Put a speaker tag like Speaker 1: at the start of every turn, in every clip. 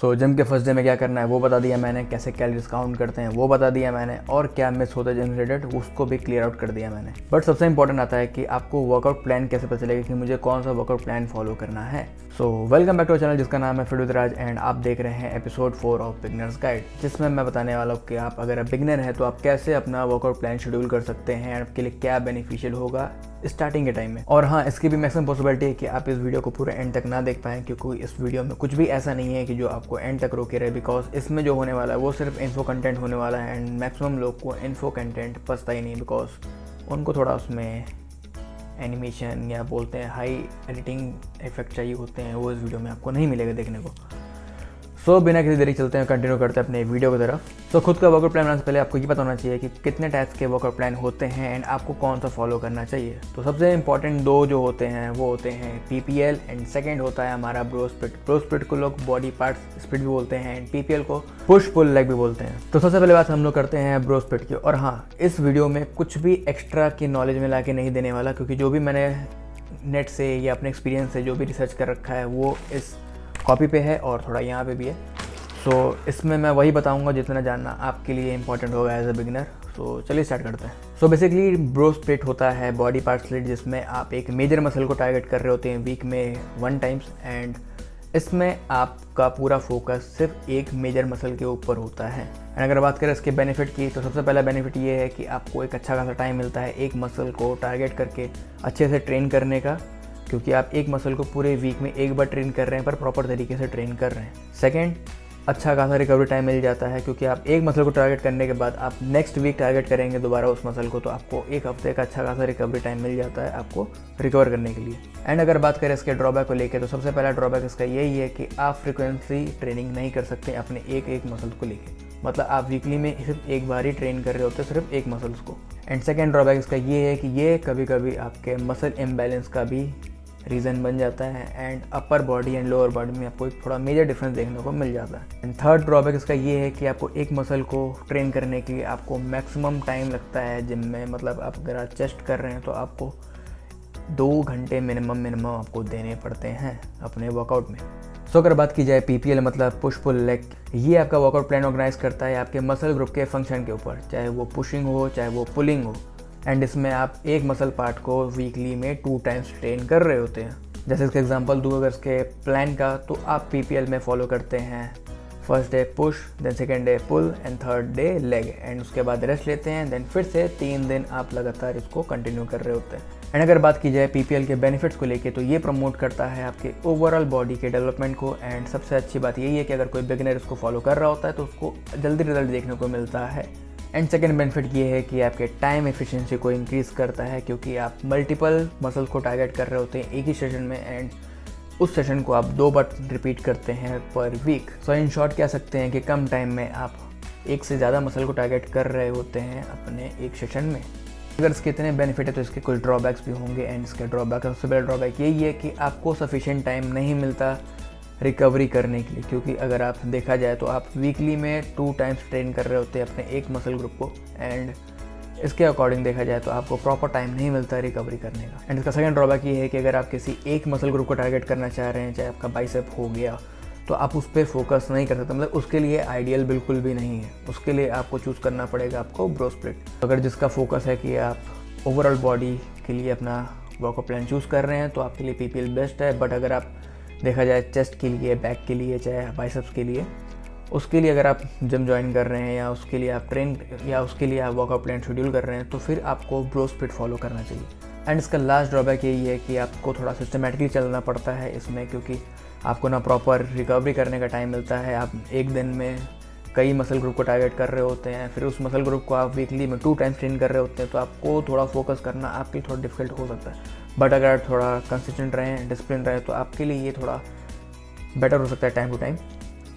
Speaker 1: सो gym के first day में क्या करना है वो बता दिया मैंने, कैसे कैलोरीज काउंट करते हैं वो बता दिया मैंने, और क्या मिस होता है जिम रिलेटेड उसको भी क्लियर आउट कर दिया मैंने। बट सबसे इंपॉर्टेंट आता है कि आपको वर्कआउट प्लान कैसे पता चलेगा कि मुझे कौन सा वर्कआउट प्लान फॉलो करना है। So welcome back to channel जिसका नाम है फिट विद राज एंड आप देख रहे हैं एपिसोड 4 ऑफ बिगनर्स गाइड, जिसमें मैं बताने वाला हूँ कि आप अगर बिगनर हैं तो आप कैसे अपना वर्कआउट प्लान शेड्यूल कर सकते हैं, आपके लिए क्या बेनिफिशियल होगा स्टार्टिंग के टाइम में। और हाँ, इसकी भी मैक्सिमम पॉसिबिलिटी है कि आप इस वीडियो को पूरे एंड तक ना देख पाएँ, क्योंकि इस वीडियो में कुछ भी ऐसा नहीं है कि जो आपको एंड तक रोके रहे, बिकॉज इसमें जो होने वाला है वो सिर्फ इन्फो कंटेंट होने वाला है एंड मैक्सिमम लोग को इन्फो कंटेंट पसता ही नहीं, बिकॉज उनको थोड़ा उसमें एनिमेशन या बोलते हैं हाई एडिटिंग इफेक्ट चाहिए होते हैं, वो इस वीडियो में आपको नहीं मिलेगा देखने को। सो बिना किसी देरी चलते हैं, कंटिन्यू करते हैं अपने वीडियो की तरफ। तो खुद का वर्कआउट प्लान बनाने से पहले आपको ये पता होना चाहिए कि कितने टाइप्स के वर्कआउट प्लान होते हैं एंड आपको कौन सा फॉलो करना चाहिए। तो सबसे इंपॉर्टेंट दो जो होते हैं वो होते हैं PPL एंड सेकंड होता है हमारा ब्रो स्प्लिट। ब्रो स्प्लिट को लोग बॉडी पार्ट्स स्प्लिट भी बोलते हैं एंड PPL को पुश पुल लेग भी बोलते हैं। तो सबसे पहले बात हम लोग करते हैं ब्रो स्प्लिट की। और हाँ, इस वीडियो में कुछ भी एक्स्ट्रा की नॉलेज में ला के नहीं देने वाला, क्योंकि जो भी मैंने नेट से या अपने एक्सपीरियंस से जो भी रिसर्च कर रखा है वो इस कॉपी पे है और थोड़ा यहाँ पे भी है। सो इसमें मैं वही बताऊंगा जितना जानना आपके लिए इंपॉर्टेंट होगा एज अ बिगिनर। सो चलिए स्टार्ट करते हैं। सो बेसिकली ब्रो स्प्लिट होता है बॉडी पार्ट स्प्लिट, जिसमें आप एक मेजर मसल को टारगेट कर रहे होते हैं वीक में 1 टाइम्स एंड इसमें आपका पूरा फोकस सिर्फ एक मेजर मसल के ऊपर होता है। एंड अगर बात करें इसके बेनिफिट की, तो सबसे पहला बेनिफिट ये है कि आपको एक अच्छा खासा टाइम मिलता है एक मसल को टारगेट करके अच्छे से ट्रेन करने का, क्योंकि आप एक मसल को पूरे वीक में एक बार ट्रेन कर रहे हैं पर प्रॉपर तरीके से ट्रेन कर रहे हैं। सेकेंड, अच्छा खासा रिकवरी टाइम मिल जाता है, क्योंकि आप एक मसल को टारगेट करने के बाद आप नेक्स्ट वीक टारगेट करेंगे दोबारा उस मसल को, तो आपको एक हफ्ते का अच्छा खासा रिकवरी टाइम मिल जाता है आपको रिकवर करने के लिए। एंड अगर बात करें इसके ड्रॉबैक को लेके, तो सबसे पहला ड्रॉबैक इसका यही है कि आप फ्रिक्वेंसी ट्रेनिंग नहीं कर सकते अपने एक मसल को लेके, मतलब आप वीकली में सिर्फ एक बार ही ट्रेन कर रहे होते सिर्फ एक मसल्स को। एंड सेकेंड ड्रॉबैक इसका ये है कि ये कभी कभी आपके मसल इम्बैलेंस का भी रीज़न बन जाता है and upper body and lower body में आपको एक थोड़ा मेजर डिफरेंस देखने को मिल जाता है। एंड थर्ड ड्रॉबैक इसका ये है कि आपको एक मसल को ट्रेन करने के लिए आपको मैक्सिमम टाइम लगता है जिम में, मतलब आप अगर आप चेस्ट कर रहे हैं तो आपको 2 घंटे मिनिमम आपको देने पड़ते हैं अपने वर्कआउट में। सो अगर बात की जाए PPL मतलब पुश पुल लेग, ये आपका वर्कआउट प्लान ऑर्गेनाइज करता है आपके मसल ग्रुप के फंक्शन के ऊपर, चाहे वो पुशिंग हो चाहे वो पुलिंग हो। एंड इसमें आप एक मसल पार्ट को वीकली में 2 टाइम्स ट्रेन कर रहे होते हैं। जैसे इसका एग्जांपल दूँ अगर इसके प्लान का, तो आप PPL में फॉलो करते हैं first day push, then second day pull and third day leg, and उसके बाद रेस्ट लेते हैं, देन फिर से 3 दिन आप लगातार इसको कंटिन्यू कर रहे होते हैं। एंड अगर बात की जाए PPL के बेनिफिट्स को लेके, तो ये प्रमोट करता है आपके ओवरऑल बॉडी के डेवलपमेंट को। एंड सबसे अच्छी बात यही है कि अगर कोई बिगिनर इसको फॉलो कर रहा होता है तो उसको जल्दी रिजल्ट देखने को मिलता है। एंड सेकेंड बेनिफिट ये है कि आपके टाइम एफिशिएंसी को इंक्रीज़ करता है, क्योंकि आप मल्टीपल मसल्स को टारगेट कर रहे होते हैं एक ही सेशन में एंड उस सेशन को आप 2 बार रिपीट करते हैं पर वीक। सो इन शॉर्ट कह सकते हैं कि कम टाइम में आप एक से ज़्यादा मसल को टारगेट कर रहे होते हैं अपने एक सेशन में। अगर इसके इतने बेनिफिट है तो इसके कुछ ड्रॉबैक्स भी होंगे। एंड इसका ड्रॉबैक, सबसे बड़ा ड्रॉबैक यही है कि आपको सफिशिएंट टाइम नहीं मिलता रिकवरी करने के लिए, क्योंकि अगर आप देखा जाए तो आप वीकली में 2 टाइम्स ट्रेन कर रहे होते हैं अपने एक मसल ग्रुप को, एंड इसके अकॉर्डिंग देखा जाए तो आपको प्रॉपर टाइम नहीं मिलता रिकवरी करने का। एंड इसका सेकंड ड्रॉबैक ये है कि अगर आप किसी एक मसल ग्रुप को टारगेट करना चाह रहे हैं, चाहे आपका बाइसेप हो गया, तो आप उस पर फोकस नहीं कर सकते, मतलब उसके लिए आइडियल बिल्कुल भी नहीं है। उसके लिए आपको चूज़ करना पड़ेगा आपको ब्रो स्प्लिट। अगर जिसका फोकस है कि आप ओवरऑल बॉडी के लिए अपना वर्कआउट प्लान चूज़ कर रहे हैं तो आपके लिए PPL बेस्ट है। बट अगर आप देखा जाए चेस्ट के लिए, बैक के लिए, चाहे बाइसेप्स के लिए, उसके लिए अगर आप जिम ज्वाइन कर रहे हैं या उसके लिए आप ट्रेन या उसके लिए आप वर्कआउट प्लान शेड्यूल कर रहे हैं, तो फिर आपको ब्रो स्प्लिट फॉलो करना चाहिए। एंड इसका लास्ट ड्रॉबैक यही है कि आपको थोड़ा सिस्टमेटिकली चलना पड़ता है इसमें, क्योंकि आपको ना प्रॉपर रिकवरी करने का टाइम मिलता है। आप एक दिन में कई मसल ग्रुप को टारगेट कर रहे होते हैं, फिर उस मसल ग्रुप को आप वीकली में 2 टाइम्स ट्रेन कर रहे होते हैं, तो आपको थोड़ा फोकस करना आपके लिए थोड़ा डिफिकल्ट हो सकता है। बट अगर आप थोड़ा कंसिस्टेंट रहें, डिसिप्लिन रहें, तो आपके लिए ये थोड़ा बेटर हो सकता है टाइम टू टाइम।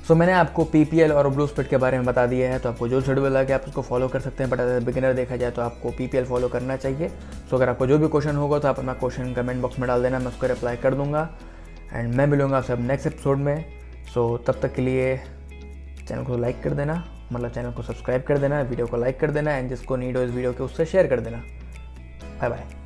Speaker 1: सो मैंने आपको PPL और ब्रो स्प्लिट के बारे में बता दिया है, तो आपको जो शेड्यूल लगे आप उसको फॉलो कर सकते हैं। बट अगर बिगिनर देखा जाए तो आपको PPL फॉलो करना चाहिए। सो अगर आपको जो भी क्वेश्चन होगा तो आप अपना क्वेश्चन कमेंट बॉक्स में डाल देना, मैं उसको रिप्लाई कर दूंगा। एंड मैं मिलूंगा आपसे अब नेक्स्ट एपिसोड में। सो तब तक के लिए चैनल को लाइक कर देना, मतलब चैनल को सब्सक्राइब कर देना, वीडियो को लाइक कर देना, एंड जिसको नीड हो इस वीडियो के उससे शेयर कर देना। Bye bye.